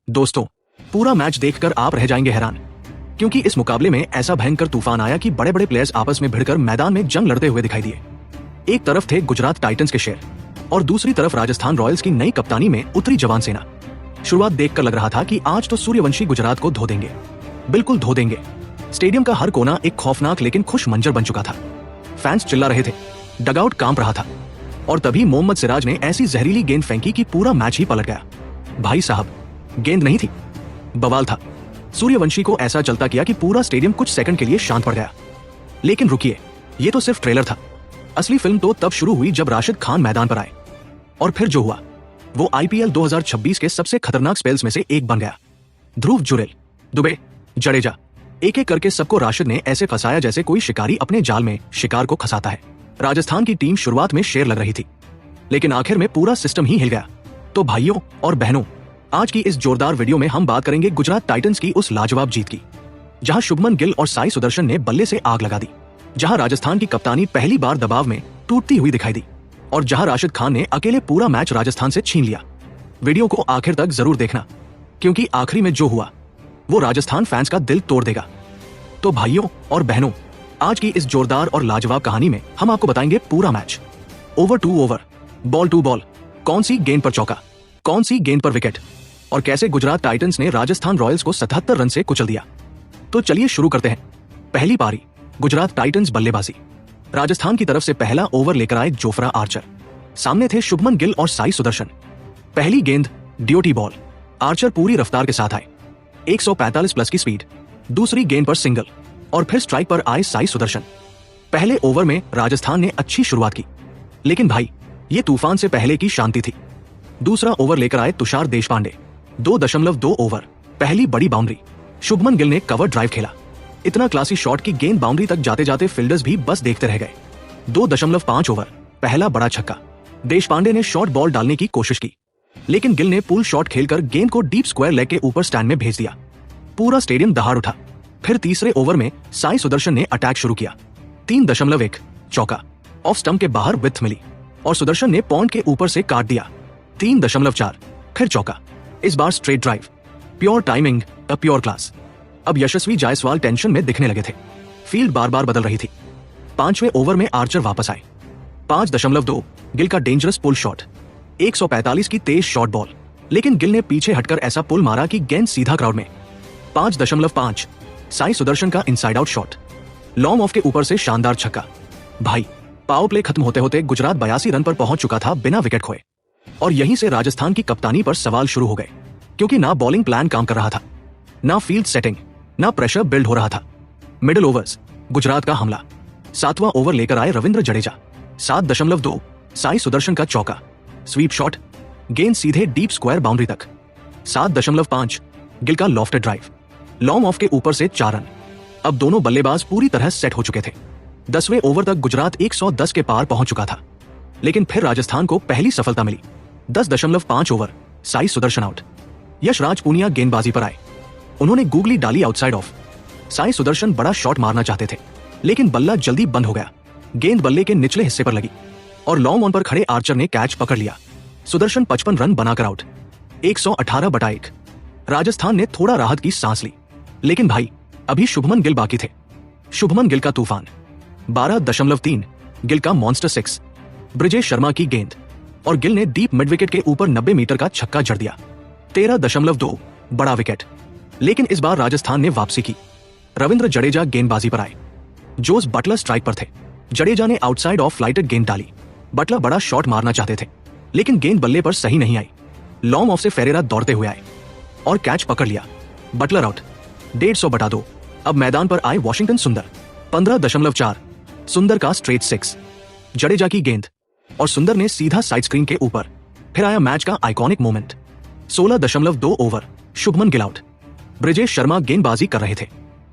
दोस्तों, पूरा मैच देखकर आप रह जाएंगे हैरान, क्योंकि इस मुकाबले में ऐसा भयंकर तूफान आया कि बड़े बड़े प्लेयर्स आपस में भिड़कर मैदान में जंग लड़ते हुए दिखाई दिए। एक तरफ थे गुजरात टाइटंस के शेर और दूसरी तरफ राजस्थान रॉयल्स की नई कप्तानी में उतरी जवान सेना। शुरुआत देखकर लग रहा था कि आज तो सूर्यवंशी गुजरात को धो देंगे, बिल्कुल धो देंगे। स्टेडियम का हर कोना एक खौफनाक लेकिन खुश मंजर बन चुका था। फैंस चिल्ला रहे थे, डगआउट कांप रहा था, और तभी मोहम्मद सिराज ने ऐसी जहरीली गेंद फेंकी कि पूरा मैच ही पलट गया। भाई साहब, गेंद नहीं थी, बवाल था। सूर्यवंशी को ऐसा चलता किया कि पूरा स्टेडियम कुछ सेकंड के लिए शांत पड़ गया। लेकिन रुकिए, ये तो सिर्फ ट्रेलर था। असली फिल्म तो तब शुरू हुई जब राशिद खान मैदान पर आए, और फिर जो हुआ वो आईपीएल 2026 के सबसे खतरनाक स्पेल्स में से एक बन गया। ध्रुव जुरेल, दुबे, जडेजा, एक एक करके सबको राशिद ने ऐसे फंसाया जैसे कोई शिकारी अपने जाल में शिकार को फंसाता है। राजस्थान की टीम शुरुआत में शेर लग रही थी, लेकिन आखिर में पूरा सिस्टम ही हिल गया। तो भाइयों और बहनों, आज की इस जोरदार वीडियो में हम बात करेंगे गुजरात टाइटंस की उस लाजवाब जीत की, जहां शुभमन गिल और साई सुदर्शन ने बल्ले से आग लगा दी, जहां राजस्थान की कप्तानी पहली बार दबाव में टूटती हुई दिखाई दी, और जहां राशिद खान ने अकेले पूरा मैच राजस्थान से छीन लिया। वीडियो को आखिर तक जरूर देखना, क्योंकि आखिरी में जो हुआ वो राजस्थान फैंस का दिल तोड़ देगा। तो भाइयों और बहनों, आज की इस जोरदार और लाजवाब कहानी में हम आपको बताएंगे पूरा match, over to over, ball to ball, कौन सी गेंद पर चौका, कौन सी गेंद पर विकेट, और कैसे गुजरात टाइटंस ने राजस्थान रॉयल्स को 77 रन से कुचल दिया। तो चलिए शुरू करते हैं। पहली पारी, गुजरात टाइटंस बल्लेबाजी। राजस्थान की तरफ से पहला ओवर लेकर आए जोफ्रा आर्चर। सामने थे शुभमन गिल और साई सुदर्शन। पहली गेंद ड्यूटी बॉल, आर्चर पूरी रफ्तार के साथ आए, 145 प्लस की स्पीड। दूसरी गेंद पर सिंगल, और फिर स्ट्राइक पर आए साई सुदर्शन। पहले ओवर में राजस्थान ने अच्छी शुरुआत की, लेकिन भाई ये तूफान से पहले की शांति थी। दूसरा ओवर लेकर आए तुषार देशपांडे, 2.2 ओवर, पहली बड़ी बाउंड्री। शुभमन गिल ने कवर ड्राइव खेला, इतना क्लासी शॉट की गेंद बाउंड्री तक जाते जाते फील्डर्स भी बस देखते रह गए। 2.5 ओवर, पहला बड़ा छक्का। देशपांडे ने शॉर्ट बॉल डालने की कोशिश की, लेकिन गिल ने पुल शॉट खेलकर गेंद को डीप स्क्वायर लेग के ऊपर स्टैंड में भेज दिया। पूरा स्टेडियम दहाड़ उठा। फिर तीसरे ओवर में साई सुदर्शन ने अटैक शुरू किया, 3.1 चौका, ऑफ स्टंप के बाहर विथ मिली, और सुदर्शन ने पॉइंट के ऊपर से काट दिया, 3.4, फिर चौका। इस बार straight drive, pure timing, a pure class. अब यशस्वी जायसवाल टेंशन में दिखने लगे थे। फील्ड बार बार बदल रही थी। पांचवें ओवर में आर्चर वापस आए, 5.2, गिल का डेंजरस पुल शॉट, 145 की तेज शॉर्ट बॉल, लेकिन गिल ने पीछे हटकर ऐसा पुल मारा कि गेंद सीधा क्राउड में। 5.5, साई सुदर्शन का inside out shot, long off के ऊपर से शानदार छक्का। भाई, पावर प्ले खत्म होते होते गुजरात 82 रन पर पहुंच चुका था बिना विकेट खोए, और यहीं से राजस्थान की कप्तानी पर सवाल शुरू हो गए, क्योंकि ना बॉलिंग प्लान काम कर रहा था, ना फील्ड सेटिंग, ना प्रेशर बिल्ड हो रहा था। मिडिल ओवर्स, गुजरात का हमला। 7वां ओवर लेकर आए रविंद्र जडेजा, 7.2, साई सुदर्शन का चौका, स्वीप शॉट, गेंद सीधे डीप स्क्वायर बाउंड्री तक। 7.5, गिल का लॉफ्टेड ड्राइव, लॉन्ग ऑफ के ऊपर से 4 रन। अब दोनों बल्लेबाज पूरी तरह सेट हो चुके थे। 10वें ओवर तक गुजरात 110 के पार पहुंच चुका था, लेकिन फिर राजस्थान को पहली सफलता मिली। 10.5 ओवर, साई सुदर्शन आउट। यशराज पूनिया गेंदबाजी पर आए, उन्होंने गूगली डाली आउटसाइड ऑफ। साई सुदर्शन बड़ा शॉट मारना चाहते थे, लेकिन बल्ला जल्दी बंद हो गया। गेंद बल्ले के निचले हिस्से पर लगी, और लॉन्ग ऑन पर खड़े आर्चर ने कैच पकड़ लिया। सुदर्शन 55 रन बनाकर आउट, 118/1। राजस्थान ने थोड़ा राहत की सांस ली, लेकिन भाई अभी शुभमन गिल बाकी थे। शुभमन गिल का तूफान, 12.3, गिल का मॉन्स्टर 6, ब्रिजेश शर्मा की गेंद, और गिल ने डीप मिड विकेट के ऊपर 90 मीटर का छक्का जड़ दिया, 13.2, बड़ा विकेट। लेकिन इस बार राजस्थान ने वापसी की। रविंद्र जडेजा गेंदबाजी पर आए, जोस बटलर स्ट्राइक पर थे। जडेजा ने आउटसाइड ऑफ फ्लाइटेड गेंद डाली। बटलर बड़ा शॉट मारना चाहते थे, लेकिन गेंद बल्ले पर सही नहीं आई। लॉन्ग ऑफ से फेरेरा दौड़ते हुए आए और कैच पकड़ लिया। Buttler out, 150/2। अब मैदान पर आए वॉशिंगटन सुंदर, 15.4, सुंदर का स्ट्रेट 6, जडेजा की गेंद, और सुंदर ने सीधा साइड स्क्रीन के ऊपर। फिर आया मैच का iconic moment, 16.2 over, Shubman Gill out. Brijesh Sharma गेंदबाजी कर रहे थे,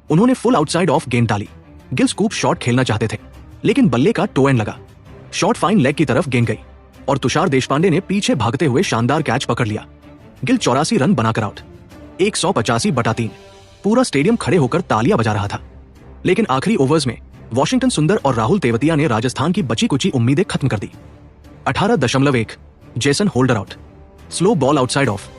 उन्होंने फुल आउटसाइड ऑफ गेंद डाली। गिल स्कूप शॉट खेलना चाहते थे, लेकिन बल्ले का टो एंड लगा, शॉट फाइन लेग की तरफ गेंद गई, और तुषार देशपांडे ने पीछे भागते हुए शानदार कैच पकड़ लिया। गिल 84 रन बनाकर आउट, 185/3। पूरा स्टेडियम खड़े होकर तालियां बजा रहा था। लेकिन आखिरी ओवर्स में वॉशिंगटन सुंदर और राहुल तेवतिया ने राजस्थान की बची कुची उम्मीदें खत्म कर दी। 18.1, Jason holder out, slow ball outside of,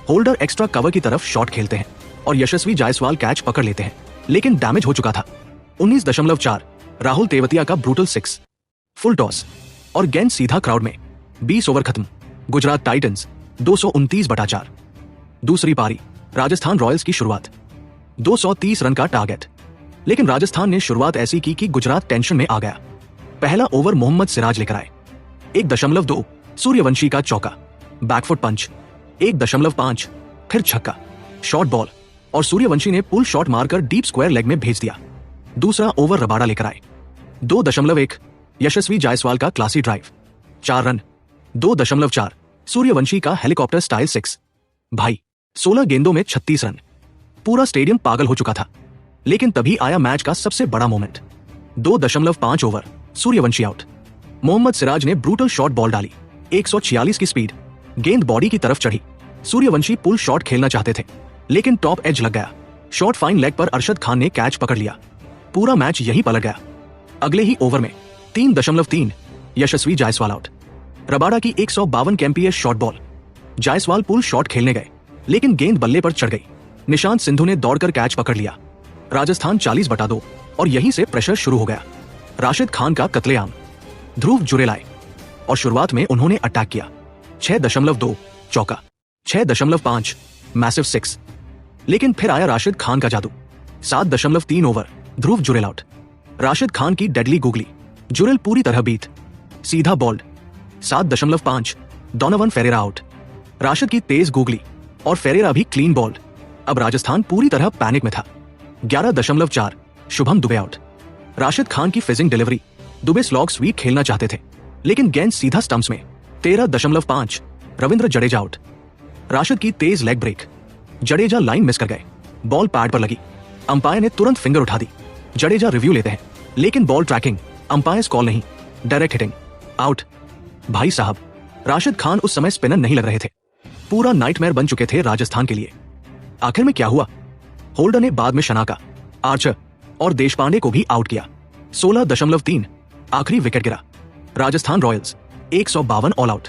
holder extra cover की तरफ शॉट खेलते हैं और यशस्वी जायसवाल कैच पकड़ लेते हैं, लेकिन डैमेज हो चुका था। 19.4 राहुल तेवतिया का ब्रूटल 6 फुल टॉस और गेंद सीधा क्राउड में। 20 ओवर खत्म। गुजरात टाइटंस 229/4। दूसरी पारी राजस्थान रॉयल्स की शुरुआत। 230 रन का टारगेट, लेकिन राजस्थान ने शुरुआत ऐसी की कि गुजरात टेंशन में आ गया। पहला ओवर मोहम्मद सिराज लेकर आए। 1.2 सूर्यवंशी का चौका, बैकफुट पंच। 1.5 फिर छक्का, शॉर्ट बॉल और सूर्यवंशी ने पुल शॉट मारकर डीप स्क्वायर लेग में भेज दिया। दूसरा ओवर रबाड़ा लेकर आए। 2.1 यशस्वी जायसवाल का क्लासी ड्राइव, 4 रन। 2.4 सूर्यवंशी का हेलीकॉप्टर स्टाइल 6। भाई 16 गेंदों में 36 रन। पूरा स्टेडियम पागल हो चुका था, लेकिन तभी आया मैच का सबसे बड़ा moment. 2.5 over Suryavanshi out. Mohammed Siraj ने ब्रूटल शॉट बॉल डाली, 146 की स्पीड, गेंद बॉडी की तरफ चढ़ी। सूर्यवंशी पुल शॉट खेलना चाहते थे, लेकिन टॉप एज लग गया। शॉट फाइन लेग पर अरशद खान ने कैच पकड़ लिया। पूरा मैच यहीं पलट गया। अगले ही ओवर में 3.3 यशस्वी जायसवाल आउट। रबाड़ा की 152 kmph short ball. Jaiswal pull shot खेलने गए, लेकिन गेंद बल्ले पर चढ़ गई। निशांत सिंधु ने दौड़कर कैच पकड़ लिया। राजस्थान 40/2 और यहीं से प्रेशर शुरू हो गया। राशिद खान का कत्लेआम। ध्रुव जुरेल आए और शुरुआत में उन्होंने अटैक किया। 6.2 चौका, 6.5 मैसिव 6, लेकिन फिर आया राशिद खान का जादू। 7.3 ओवर ध्रुव जुरेल आउट। राशिद खान की डेडली गुगली, जुरेल पूरी तरह बीत, सीधा bowled. 7.5 Donovan Ferreira out. Rashid की तेज गुगली और फेरेरा भी क्लीन बॉल्ड। अब राजस्थान पूरी तरह पैनिक में था। 11.4 शुभम दुबे आउट। राशिद खान की fizzing delivery, Dubey slog sweep खेलना चाहते थे, लेकिन गेंद सीधा स्टंप्स में। 13.5 रविंद्र जडेजा आउट। राशिद की तेज leg break, Jadeja line miss कर गए, बॉल पैड पर लगी। अंपायर ने तुरंत फिंगर उठा दी। जडेजा रिव्यू लेते हैं, लेकिन बॉल ट्रैकिंग, अंपायर्स कॉल नहीं, डायरेक्ट हिटिंग, आउट। भाई साहब, राशिद खान उस समय स्पिनर नहीं लग रहे थे, पूरा नाइटमेयर बन चुके थे राजस्थान के लिए। आखिर में क्या हुआ? होल्डर ने बाद में शनाका, आर्चर और देशपांडे को भी आउट किया। 16.3 आखिरी विकेट गिरा। राजस्थान रॉयल्स 152 ऑल आउट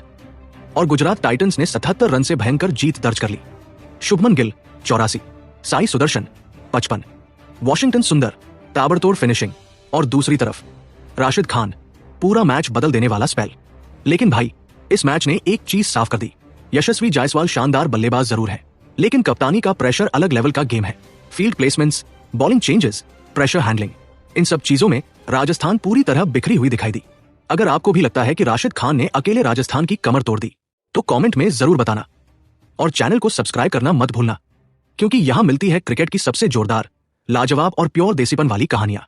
और गुजरात टाइटंस ने 77 रन से भयंकर जीत दर्ज कर ली। शुभमन गिल 84, साई सुदर्शन 55, वॉशिंगटन सुंदर ताबड़तोड़ फिनिशिंग और दूसरी तरफ राशिद खान, पूरा मैच बदल देने वाला स्पेल। लेकिन भाई, इस मैच ने एक चीज साफ कर दी, यशस्वी जायसवाल शानदार बल्लेबाज जरूर है, लेकिन कप्तानी का प्रेशर अलग लेवल का गेम है। Field placements, bowling changes, pressure handling, इन सब चीजों में राजस्थान पूरी तरह बिखरी हुई दिखाई दी। अगर आपको भी लगता है कि राशिद खान ने अकेले राजस्थान की कमर तोड़ दी, तो कमेंट में जरूर बताना और चैनल को सब्सक्राइब करना मत भूलना, क्योंकि यहां मिलती है क्रिकेट की सबसे जोरदार, लाजवाब और प्योर देसीपन वाली कहानियां।